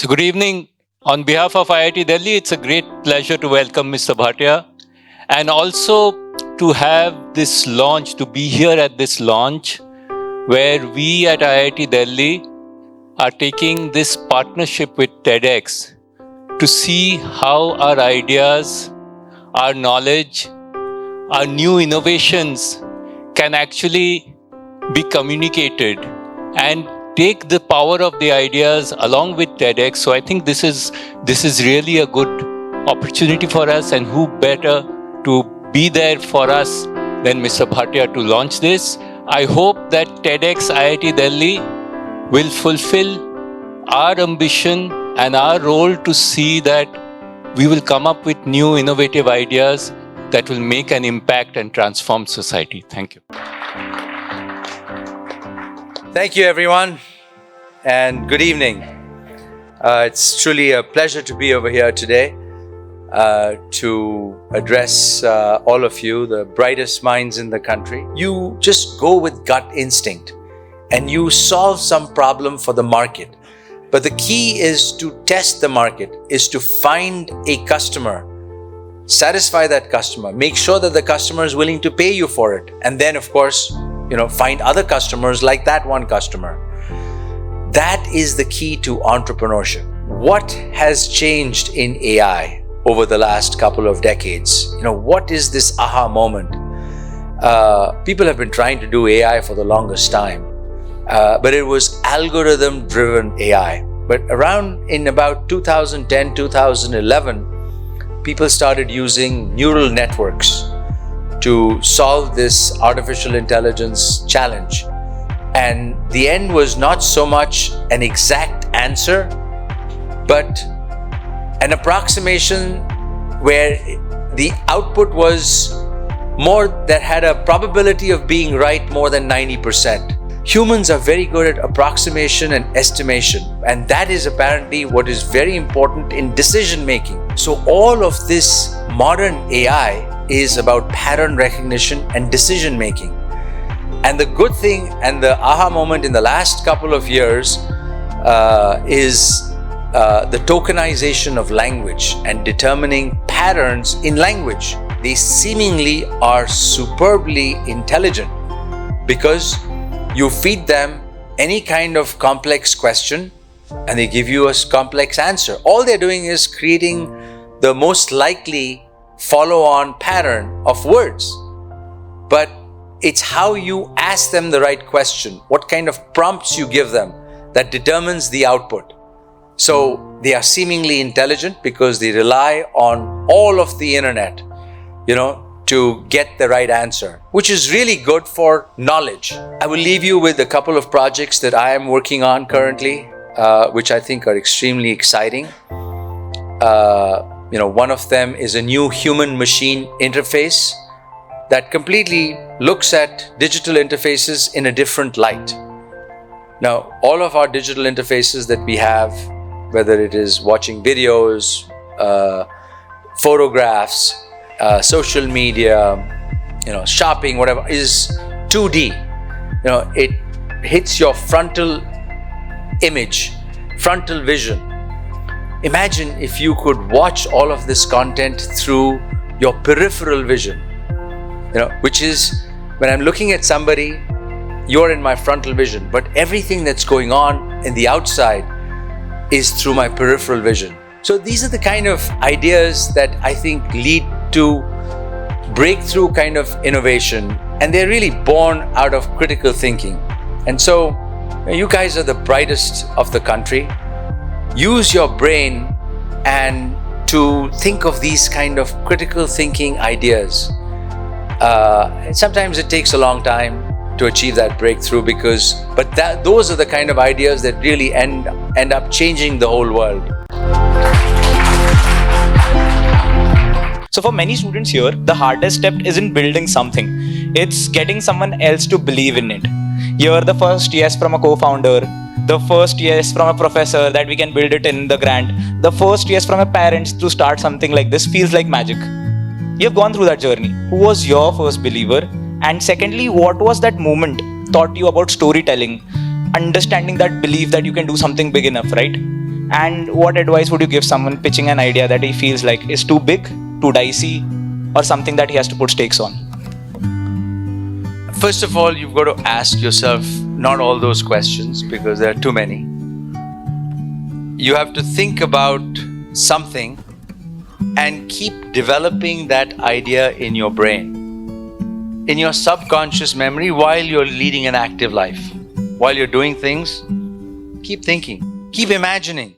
So good evening. On behalf of IIT Delhi, it's a great pleasure to welcome Mr. Bhatia and also to have this launch, to be here at this launch where we at IIT Delhi are taking this partnership with TEDx to see how our ideas, our knowledge, our new innovations can actually be communicated and take the power of the ideas along with TEDx. So I think this is really a good opportunity for us, and who better to be there for us than Mr. Bhatia to launch this. I hope that TEDx IIT Delhi will fulfill our ambition and our role to see that we will come up with new innovative ideas that will make an impact and transform society. Thank you. Thank you, everyone, and good evening. It's truly a pleasure to be over here today to address all of you, the brightest minds in the country. You just go with gut instinct and you solve some problem for the market. But the key is to test the market, is to find a customer, satisfy that customer, make sure that the customer is willing to pay you for it, and then, of course, find other customers like that one customer. That is the key to entrepreneurship. What has changed in AI over the last couple of decades? What is this aha moment? People have been trying to do AI for the longest time, but it was algorithm-driven AI. But around in about 2010, 2011, people started using neural networks to solve this artificial intelligence challenge. And the end was not so much an exact answer, but an approximation where the output was more that had a probability of being right more than 90%. Humans are very good at approximation and estimation, and that is apparently what is very important in decision making. So all of this modern AI is about pattern recognition and decision making. And the good thing and the aha moment in the last couple of years is the tokenization of language and determining patterns in language. They seemingly are superbly intelligent because you feed them any kind of complex question and they give you a complex answer. All they're doing is creating the most likely follow-on pattern of words. But it's how you ask them the right question, what kind of prompts you give them, that determines the output. So they are seemingly intelligent because they rely on all of the internet, to get the right answer, which is really good for knowledge. I will leave you with a couple of projects that I am working on currently, which I think are extremely exciting. One of them is a new human-machine interface that completely looks at digital interfaces in a different light. Now, all of our digital interfaces that we have, whether it is watching videos, photographs, social media, shopping, whatever, is 2D. It hits your frontal image, frontal vision. Imagine if you could watch all of this content through your peripheral vision, which is when I'm looking at somebody, you're in my frontal vision, but everything that's going on in the outside is through my peripheral vision. So these are the kind of ideas that I think lead to breakthrough kind of innovation, and they're really born out of critical thinking. And so you guys are the brightest of the country. Use your brain and to think of these kind of critical thinking ideas. Sometimes it takes a long time to achieve that breakthrough but those are the kind of ideas that really end up changing the whole world. So for many students here, the hardest step isn't building something. It's getting someone else to believe in it. Here, the first yes from a co-founder, the first yes from a professor that we can build it in the grant, the first yes from a parents to start something like this feels like magic. You've gone through that journey. Who was your first believer? And secondly, what was that moment taught you about storytelling, understanding that belief that you can do something big enough, right? And what advice would you give someone pitching an idea that he feels like is too big, too dicey, or something that he has to put stakes on? First of all, you've got to ask yourself not all those questions because there are too many. You have to think about something and keep developing that idea in your brain, in your subconscious memory while you're leading an active life. While you're doing things, keep thinking, keep imagining.